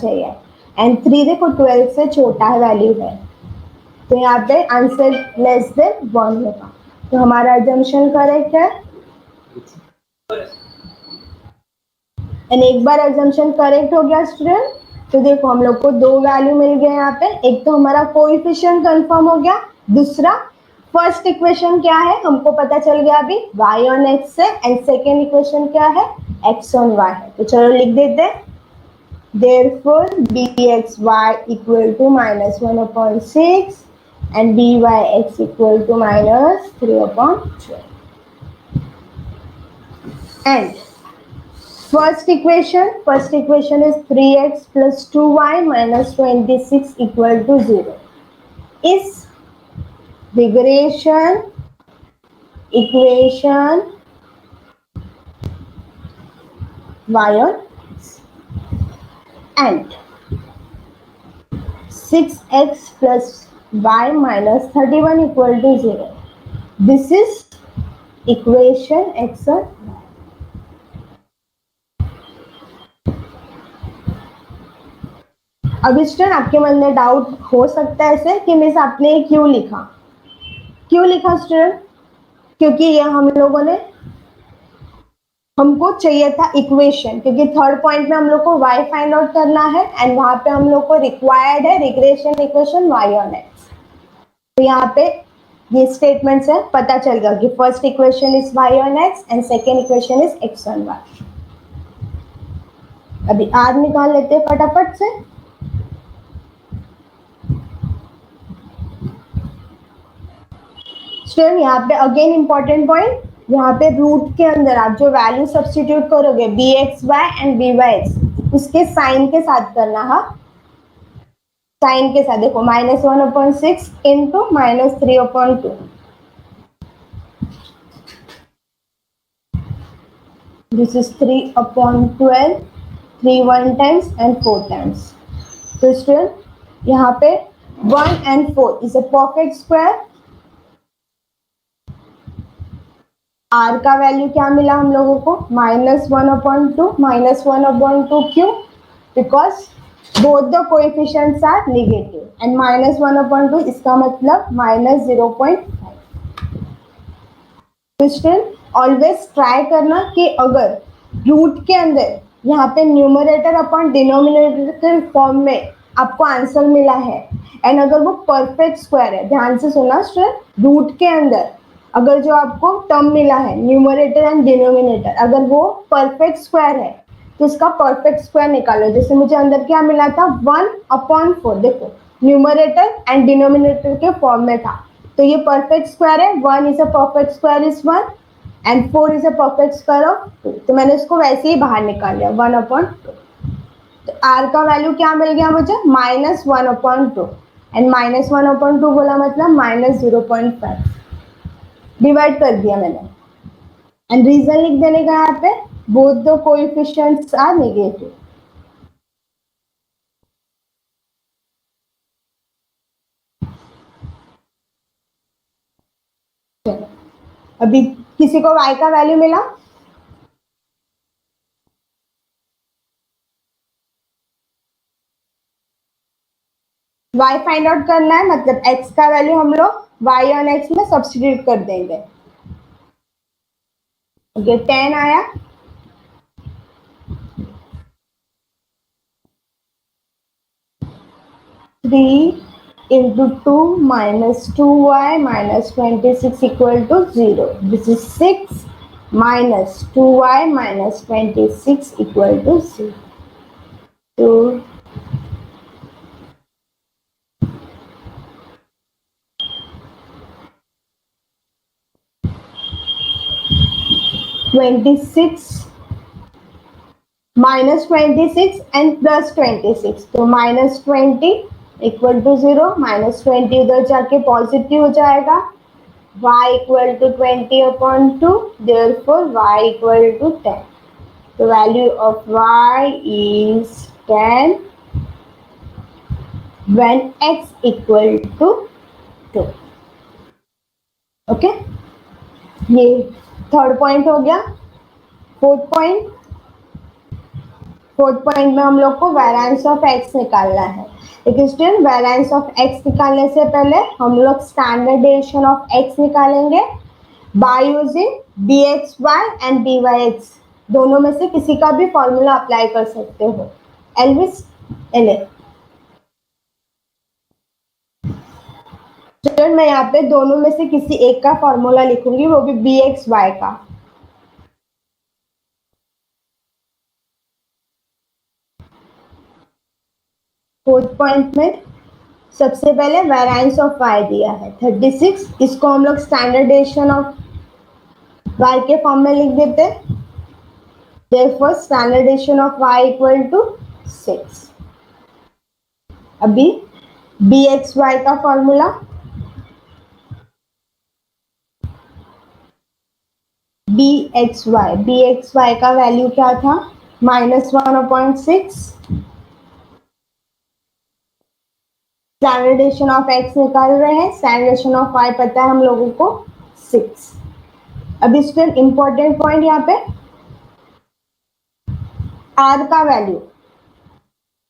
चाहिए एंड 3 देखो 12 से छोटा है वैल्यू है, तो यहाँ पे आंसर लेस देन 1 होगा, तो हमारा अजम्पशन करेक्ट है। एंड एक बार अजम्पशन करेक्ट हो गया स्टूडेंट, तो देखो हम लोग को दो वैल्यू मिल गए यहाँ पे, एक तो हमारा कोएफिशिएंट कंफर्म हो गया, दूसरा फर्स्ट इक्वेशन क्या है हमको पता चल गया अभी y ऑन x से, एंड सेकेंड इक्वेशन क्या है x ऑन y है। तो चलो लिख देते हैं, therefore dxy equal to -1/6 and dyx equal to -3/12 and first equation is 3x plus 2y minus 26 equal to 0 is regression equation y on x and 6x plus y minus 31 equal to 0. This is equation x on y. अब student आपके मन में doubt हो सकता है ऐसे कि miss आपने क्यों लिखा स्टूडेंट, क्योंकि ये हम लोगों ने हमको चाहिए था इक्वेशन, क्योंकि थर्ड पॉइंट में हम लोग को y फाइंड आउट करना है एंड वहां पे हम लोग को रिक्वायर्ड है regression equation y on x। तो यहाँ पे ये स्टेटमेंट से पता चल गया कि first equation is y on x and second equation is x on y। अभी r निकाल लेते हैं फटाफट से। स्टूडेंट यहाँ पे अगेन इंपॉर्टेंट पॉइंट, यहाँ पे रूट के अंदर आप जो वैल्यू सब्स्टिट्यूट करोगे bxy एंड byx उसके साइन के साथ करना है, साइन के साथ। देखो -1/6 into -3/2, this is 3/12, 3 1 times and 4 times. तो स्टूडेंट यहाँ पे 1 and 4 is a perfect square. r का वैल्यू क्या मिला हम लोगों को -1/2, -1/2 क्यों? Because both the coefficients are negative and -1/2 इसका मतलब -0.5। तो स्टूडेंट ऑलवेज ट्राई करना कि अगर रूट के अंदर यहाँ पे न्यूमरेटर अपॉन डिनोमिनेटर फॉर्म में आपको आंसर मिला है एंड अगर वो परफेक्ट स्क्वायर है, ध्यान से सुनना स्टूडेंट, रूट के अंदर अगर जो आपको टर्म मिला है न्यूमरेटर एंड डिनोमिनेटर अगर वो परफेक्ट स्क्वायर है तो इसका परफेक्ट स्क्वायर निकालो। जैसे मुझे अंदर क्या मिला था 1/4, देखो न्यूमरेटर एंड डिनोमिनेटर के फॉर्म में था, तो ये परफेक्ट स्क्वायर है, 1 is a perfect square is 1 and 4 is a perfect square of 2, तो मैंने इसको वैसे ही बाहर निकाल लिया 1/2। तो r का वैल्यू क्या मिल गया मुझे -1/2 एंड -1/2 बोला मतलब -0.5 डिवाइड कर दिया मैंने एंड रीजन लिख देने का यहाँ पे both the coefficients are negative. अभी किसी को y का वैल्यू मिला? y फाइंड आउट करना है, मतलब x का वैल्यू हम लोग y ऑन x में सब्स्टिट्यूट कर देंगे। ओके 10 आया, three into 2 minus 2y minus 26 equal to 0. This is 6 minus 2y minus 26 equal to 0. So 26 minus 26 and plus 26, तो minus 20 इक्वल टू 0, -20 उधर जाके पॉजिटिव हो जाएगा, y equal to 20/2, therefore y equal to 10। तो value of y is 10 when x equal to 2। Okay, ये third point हो गया। Fourth fourth point में हम लोग को वेरिएंस ऑफ एक्स निकालना है। लेकिन स्टूडेंट वेरिएंस ऑफ एक्स निकालने से पहले हम लोग स्टैंडर्ड डेविएशन ऑफ एक्स निकालेंगे by using bxy and byx। दोनों में से किसी का भी फॉर्मूला अप्लाई कर सकते हो। Elvis L. स्टूडेंट मैं यहाँ पे दोनों में से किसी एक का फॉर्मूला लिखूंगी, वो भी bxy का। फोर्थ पॉइंट में सबसे पहले वेरिएंस ऑफ y दिया है 36। इसको हम लोग स्टैंडर्ड डेविएशन ऑफ y के फॉर्म में लिख देते हैं। Therefore, standard deviation of y equal to 6। अभी bxy का फॉर्मूला bxy का वैल्यू क्या था? -1/6। स्टैंडर्ड डेविएशन ऑफ x निकाल रहे हैं, स्टैंडर्ड डेविएशन ऑफ y पता है हम लोगों को 6। अभी स्टूडेंट इंपॉर्टेंट पॉइंट यहाँ पे r का वैल्यू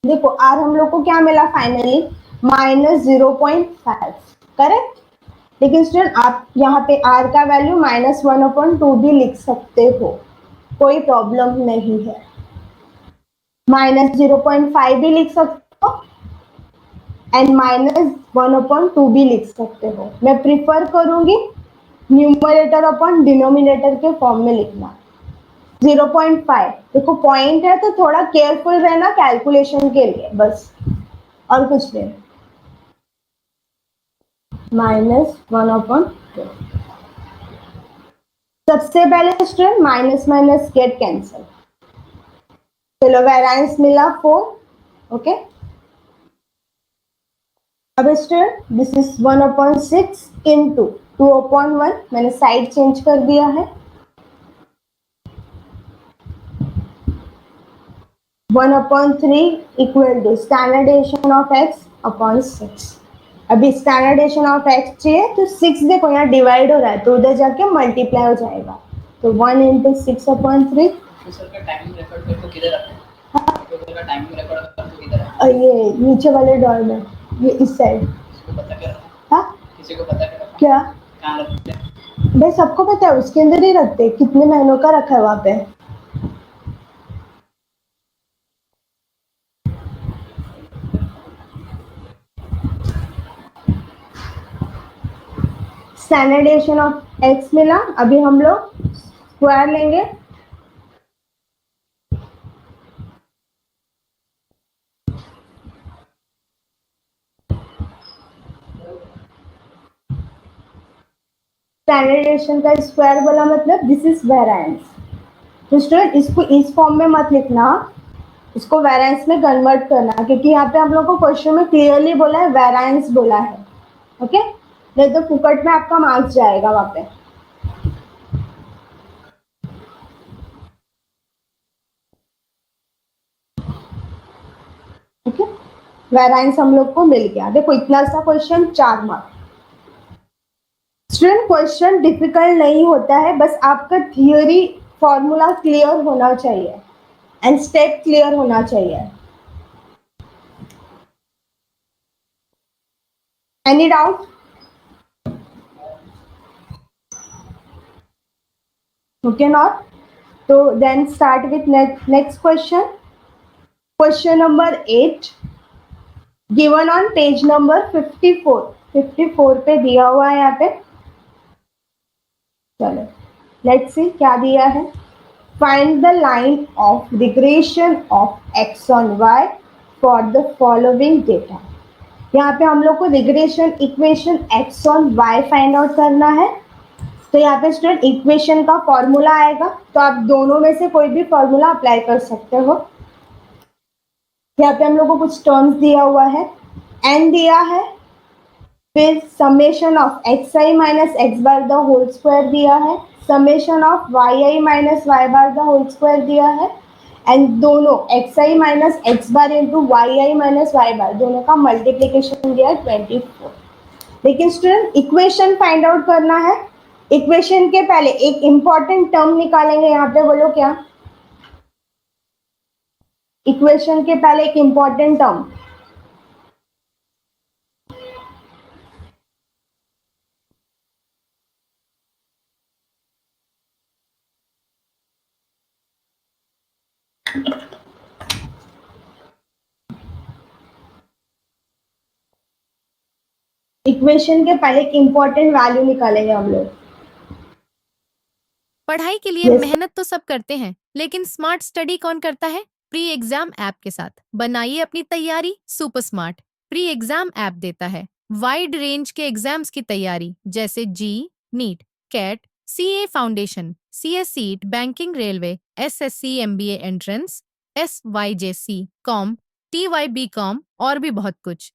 देखो। r हम लोग को क्या मिला फाइनली? -0.5, करेक्ट। लेकिन स्टूडेंट आप यहाँ पे r का वैल्यू -1/2 भी लिख सकते हो, कोई प्रॉब्लम नहीं है। -0.5 भी लिख सकते हो एंड -1/2 भी लिख सकते हो। मैं प्रिफर करूंगी न्यूमरेटर अपॉन डिनोमिनेटर के फॉर्म में लिखना। 0.5 देखो पॉइंट है तो थोड़ा केयरफुल रहना कैलकुलेशन के लिए, बस और कुछ नहीं। -1/2। सबसे पहले student minus minus get cancel. चलो वेरिएंस मिला 4। ओके अब स्टूडेंट दिस इज 1/6 इंटू 2/1। मैंने साइड चेंज कर दिया है। 1/3 equal to standard deviation of x upon 6। अभी स्टैंडर्ड डेविएशन ऑफ x चाहिए तो 6 देखो यहाँ डिवाइड हो रहा है तो उधर जाके मल्टीप्लाई हो जाएगा। तो 1 इंटू 6/3। ये नीचे वाले ड्रॉर में, ये इस साइड। हाँ क्या? भाई सबको पता है, उसके अंदर ही रखते। कितने महीनों का रखा है वहां पे? स्टैंडर्ड डेविएशन ऑफ एक्स मिला। अभी हम लोग स्क्वायर लेंगे। स्टैंडर्ड डेविएशन का स्क्वायर बोला मतलब दिस इज वेरिएंस। तो स्टूडेंट इसको इस फॉर्म में मत लिखना, इसको वेरिएंस में कन्वर्ट करना, क्योंकि यहाँ पे हम लोग को क्वेश्चन में क्लियरली बोला है वेरिएंस बोला है। ओके नहीं तो फुकट में आपका मार्क्स जाएगा वहां पे। ओके वेरिएंस हम लोग को मिल गया। देखो इतना सा question 4 marks. Student question difficult नहीं होता है, बस आपका थियोरी फॉर्मूला क्लियर होना चाहिए एंड स्टेप क्लियर होना चाहिए। Any doubt? Okay not? तो then start with next question. Question number 8 given on page number 54। 54 पे दिया हुआ है यहाँ पे। चलो लेट्स सी क्या दिया है। Find the line of regression of x on y for the following data. यहाँ पे हम लोग को regression equation x on y find out करना है। तो यहाँ पे स्टूडेंट इक्वेशन का फॉर्मूला आएगा, तो आप दोनों में से कोई भी फॉर्मूला अप्लाई कर सकते हो। यहाँ पे हम लोग को कुछ टर्म्स दिया हुआ है, एन दिया है, फिर summation of x i minus x bar the whole square दिया है, summation of Y i minus Y bar the whole square दिया है, एंड दोनों x i minus x bar into Y i minus Y bar दोनों का multiplication दिया है 24। लेकिन स्टूडेंट इक्वेशन फाइंड आउट करना है। इक्वेशन के पहले एक इंपॉर्टेंट टर्म निकालेंगे यहाँ पे, बोलो क्या? इक्वेशन के पहले एक इंपॉर्टेंट टर्म, इक्वेशन के पहले एक इंपॉर्टेंट वैल्यू निकालेंगे हम लोग। पढ़ाई के लिए Yes. मेहनत तो सब करते हैं, लेकिन स्मार्ट स्टडी कौन करता है? प्री एग्जाम ऐप के साथ बनाइए अपनी तैयारी super smart. Pre exam app देता है वाइड रेंज के एग्जाम्स की तैयारी, जैसे JEE, NEET, CAT, CA foundation, CSEET, banking, railway, SSC, MBA entrance, SYJC, com, TYB com और भी बहुत कुछ।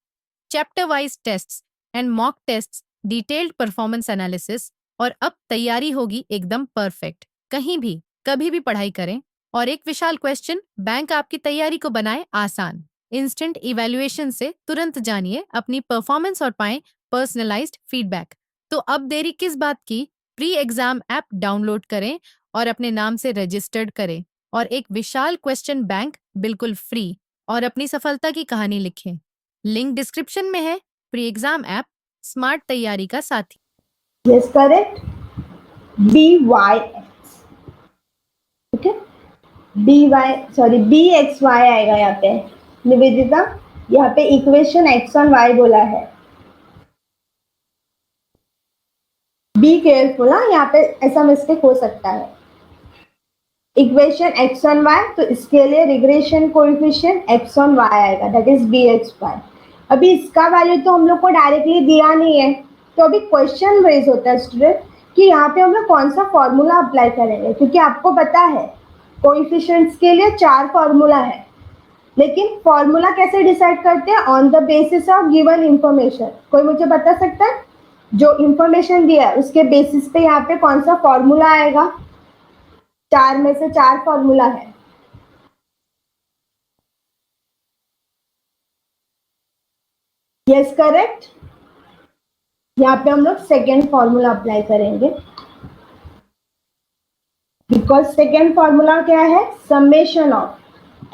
Chapter wise tests and mock tests, detailed performance analysis, और अब तैयारी होगी एकदम परफेक्ट। कहीं भी कभी भी पढ़ाई करें। और एक विशाल क्वेश्चन बैंक आपकी तैयारी को बनाए आसान। इंस्टेंट इवैल्यूएशन से तुरंत जानिए अपनी परफॉर्मेंस और पाएं पर्सनलाइज्ड फीडबैक। तो अब देरी किस बात की? प्री एग्जाम ऐप डाउनलोड करें और अपने नाम से रजिस्टर्ड करें और एक विशाल क्वेश्चन बैंक बिल्कुल फ्री और अपनी सफलता की कहानी लिखें। लिंक डिस्क्रिप्शन में है। प्री एग्जाम ऐप स्मार्ट तैयारी का साथी। Yes, correct. BYX. Okay, BXY आएगा यहाँ पे। निवेदिता, यहाँ पे इक्वेशन X1Y बोला है। बी केयरफुल, हाँ, यहाँ पे ऐसा मिस्टेक हो सकता है। इक्वेशन X1Y, तो इसके लिए रिग्रेशन कोएफिशिएंट X1Y आएगा, दैट इज BXY। अभी इसका वैल्यू तो हम लोग को डायरेक्टली दिया नहीं है, तो अभी क्वेश्चन रेज होता है स्टूडेंट कि यहाँ पे हम लोग कौन सा फॉर्मूला अप्लाई करेंगे, क्योंकि आपको पता है कोएफिशिएंट्स के लिए 4 फॉर्मूला है, लेकिन फॉर्मूला कैसे डिसाइड करते हैं? On the basis of given information. कोई मुझे बता सकता है जो इंफॉर्मेशन दिया है उसके बेसिस पे यहाँ पे कौन सा फॉर्मूला आएगा? 4 में से 4 फॉर्मूला है। Yes, correct. यहाँ पे हम लोग सेकेंड फॉर्मूला अप्लाई करेंगे, बिकॉज सेकेंड फॉर्मूला क्या है? Summation of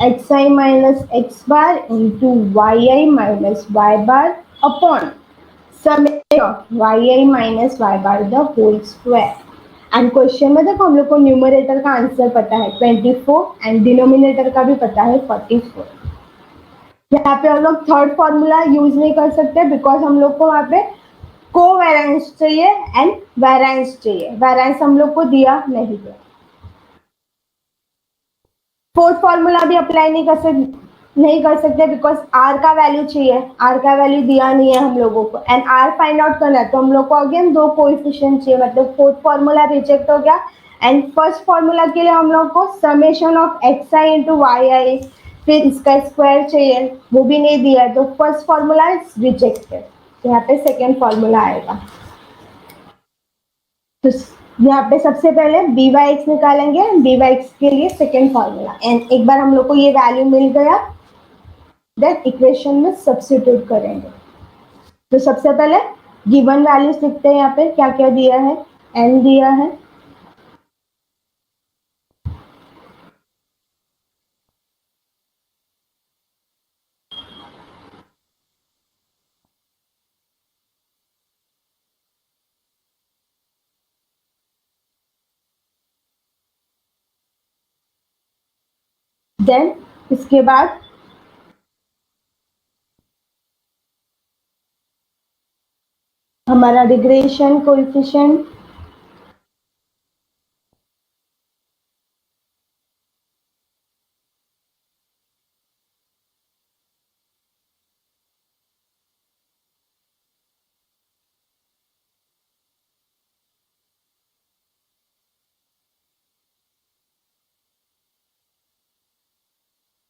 xi minus x bar into yi minus Y bar upon summation of yi minus Y bar the whole square. And question में देखो हम लोग को न्यूमरेटर का आंसर पता है 24 एंड डिनोमिनेटर का भी पता है 44। यहाँ पे हम लोग थर्ड फॉर्मूला यूज नहीं कर सकते, बिकॉज हम लोग को वहाँ पे कोवेरिएंस चाहिए एंड वेरिएंस चाहिए। वेरिएंस हम लोग को दिया नहीं है। फोर्थ फॉर्मूला भी अप्लाई नहीं कर सकते बिकॉज आर का वैल्यू चाहिए। आर का वैल्यू दिया नहीं है हम लोगों को, एंड आर फाइंड आउट करना है, तो हम लोग को अगेन 2 कोएफिशिएंट चाहिए, मतलब फोर्थ फॉर्मूला रिजेक्ट हो गया। एंड फर्स्ट फॉर्मूला के लिए हम लोग को summation of x I into Y I, फिर इसका स्क्वायर चाहिए, वो भी नहीं दिया है, तो फर्स्ट फॉर्मूला इज रिजेक्टेड। यहाँ पे सेकेंड फॉर्मूला आएगा। तो यहाँ पे सबसे पहले बी वाई एक्स निकालेंगे, बी वाई एक्स के लिए सेकेंड फॉर्मूला, एंड एक बार हम लोग को ये वैल्यू मिल गया, देन इक्वेशन में सब्स्टिट्यूट करेंगे। तो सबसे पहले गिवन वैल्यूज लिखते हैं, यहाँ पे क्या क्या दिया है? n दिया है, देन इसके बाद हमारा रिग्रेशन कोएफिशिएंट,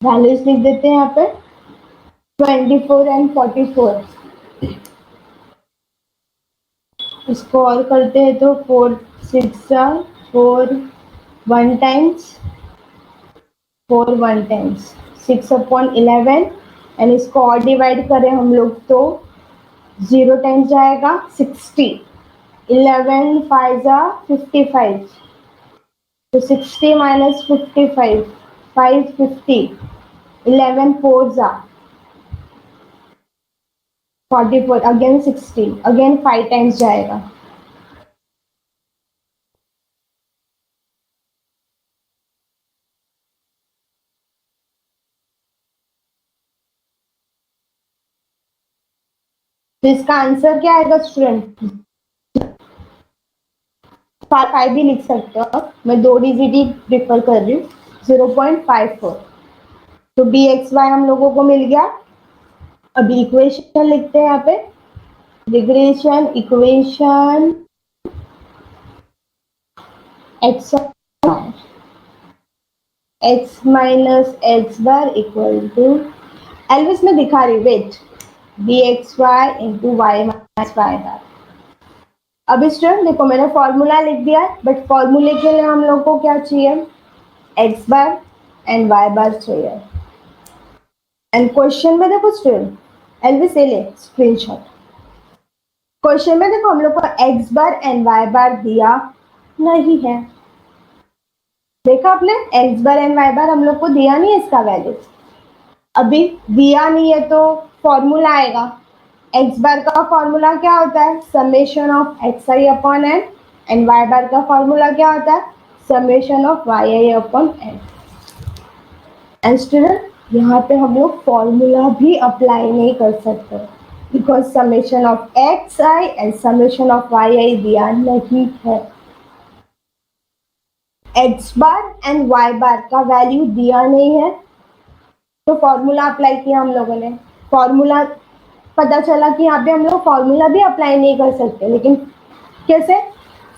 वैल्यूज लिख देते हैं यहाँ पे 24 एंड 44। इसको और करते हैं तो 4 6 4 1 टाइम्स 4 1 टाइम्स 6 अपॉन 11, एंड इसको और डिवाइड करें हम लोग तो 0 टाइम्स जाएगा 60, 11 5 55, तो 60 माइनस 55 550, 11 4 जा 44, अगेन 16, अगेन 5 टाइम्स जाएगा. तो इसका आंसर क्या आएगा स्टूडेंट? 5 भी लिख सकते हो, मैं 2 डिजिट ही प्रिफर कर रही हूँ. 0.54. तो बी एक्स वाई हम लोगों को मिल गया. अभी इक्वेशन लिखते हैं यहाँ पे. Regression equation X X minus x bar equal to, एल्विस में दिखा रही वेट, B X Y into Y minus Y bar. अब स्टूडेंट देखो मैंने फॉर्मूला लिख दिया है, बट फॉर्मूले के लिए हम लोग को क्या चाहिए? एक्स बार एंड वाई बार चाहिए. एंड क्वेश्चन में देखो स्टूडेंट, एल्विस ले ले स्क्रीनशॉट. क्वेश्चन में देखो हम लोग को x bar and Y bar दिया नहीं है. देखा आपने, एक्स बार एंड वाई बार हम लोग को दिया नहीं है इसका वैल्यू. अभी दिया नहीं है तो फॉर्मूला आएगा. एक्स बार का फॉर्मूला क्या होता है? Summation of x I upon N. And Y bar का फॉर्मूला क्या होता है? Summation of Y I upon N. And student यहाँ पे हम लोग फॉर्मूला भी अप्लाई नहीं कर सकते, because summation of x I and summation of Y I दिया नहीं है. X bar and Y bar का वैल्यू दिया नहीं है, तो फॉर्मूला अप्लाई किया हम लोगों ने. फॉर्मूला पता चला कि यहाँ पे हम लोग फॉर्मूला भी अप्लाई नहीं कर सकते. लेकिन कैसे?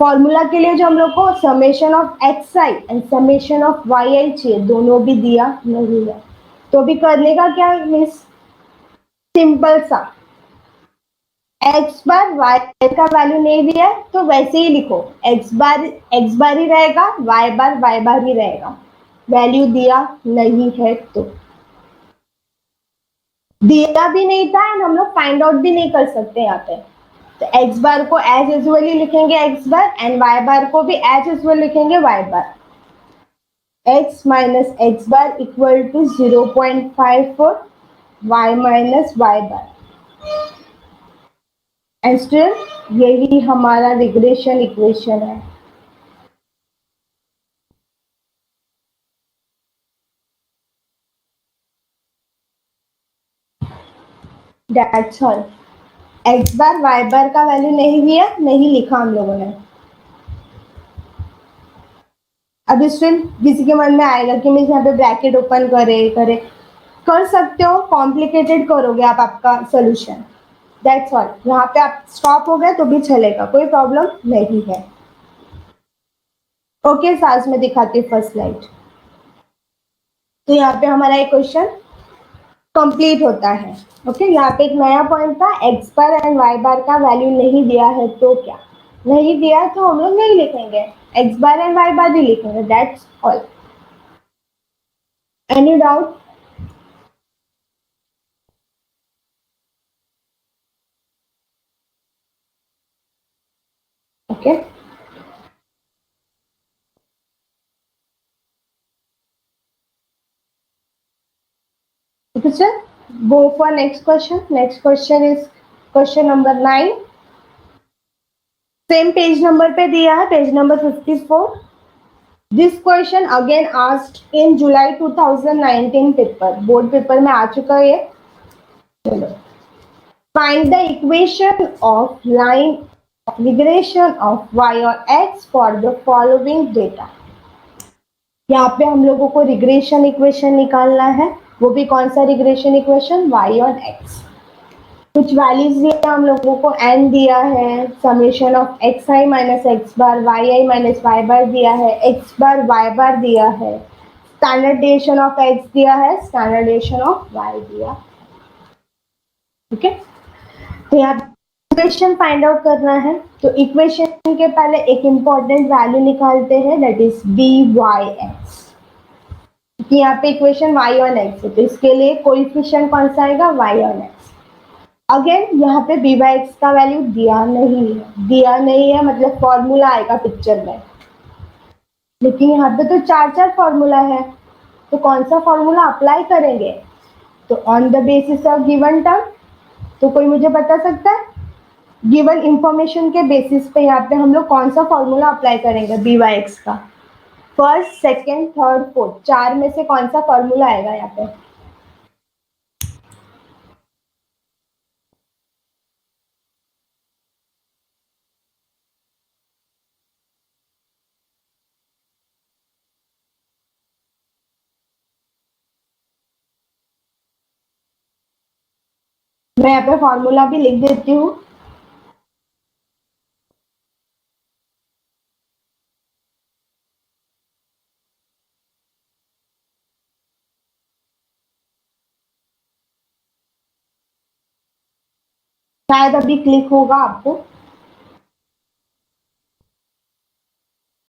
फॉर्मूला के लिए जो हम लोग को summation of x I and summation of Y I चाहिए, दोनों भी दिया नहीं है. तो अभी करने का क्या मिस? सिंपल सा, एक्स बार वाई का वैल्यू नहीं दिया है तो वैसे ही लिखो, एक्स बार ही रहेगा, वाई बार ही रहेगा. वैल्यू दिया नहीं है तो दिया भी नहीं था एंड हम लोग फाइंड आउट भी नहीं कर सकते यहाँ पे. तो एक्स बार को एज यूजुअल ही लिखेंगे X bar, and Y bar को भी एज यूजुअल लिखेंगे Y bar. X minus x bar equal to 0.54 Y minus Y bar. And still यही हमारा रिग्रेशन इक्वेशन है. That's all. X bar Y bar का value नहीं दिया, नहीं लिखा हम लोगों ने. अब स्टिल किसी के मन में आएगा कि मैं यहाँ पे ब्रैकेट ओपन करे कर सकते हो, कॉम्प्लिकेटेड करोगे आप आपका सोल्यूशन. That's all. यहाँ पे आप स्टॉप हो गए तो भी चलेगा, कोई प्रॉब्लम नहीं है. ओके साज में दिखाती हूँ फर्स्ट स्लाइड. तो यहाँ पे हमारा एक क्वेश्चन कंप्लीट होता है. ओके यहाँ पे एक नया पॉइंट था, x bar and Y bar का वैल्यू नहीं दिया है तो क्या? नहीं दिया है तो हम लोग नहीं लिखेंगे, एक्स बार एंड वाई बार ही लिखेंगे. That's all. Any doubt? Okay okay sir, go for next question. Next question is question number 9. Same page number पे दिया है, page number 54. This question again asked in July 2019 paper, board paper में आ चुका है ये. चलो, find the equation of line regression of y और x for the following data. यहाँ पे हम लोगों को रिग्रेशन इक्वेशन निकालना है, वो भी कौन सा रिग्रेशन इक्वेशन? y और x. कुछ वैल्यूज दिया हम लोगों को, n दिया है, summation of x i minus x bar y i minus Y bar दिया है, एक्स बार वाई बार दिया है, स्टैंडर्ड डेविएशन ऑफ एक्स दिया है, स्टैंडर्ड डेविएशन ऑफ वाई दिया. ठीक है, तो यहाँ इक्वेशन फाइंड आउट करना है. तो इक्वेशन के पहले एक इंपॉर्टेंट वैल्यू निकालते हैं, that is b y x. कि यहाँ पे इक्वेशन y और x है, तो इसके लिए कोएफिशिएंट कौन सा आएगा? y और x. अगेन यहाँ पे बी बाई एक्स का वैल्यू दिया नहीं है, मतलब फॉर्मूला आएगा पिक्चर में. लेकिन यहाँ पे तो चार फॉर्मूला है, तो कौन सा फॉर्मूला अप्लाई करेंगे? तो on the basis of given term, तो कोई मुझे बता सकता है? गिवन इंफॉर्मेशन के बेसिस पे यहाँ पे हम लोग कौन सा फॉर्मूला अप्लाई करेंगे बी वाई एक्स का? फर्स्ट, सेकेंड, थर्ड, फोर्थ, चार में से कौन सा फॉर्मूला आएगा यहाँ पे? मैं यहाँ पे फॉर्मूला भी लिख देती हूँ। शायद अभी क्लिक होगा आपको।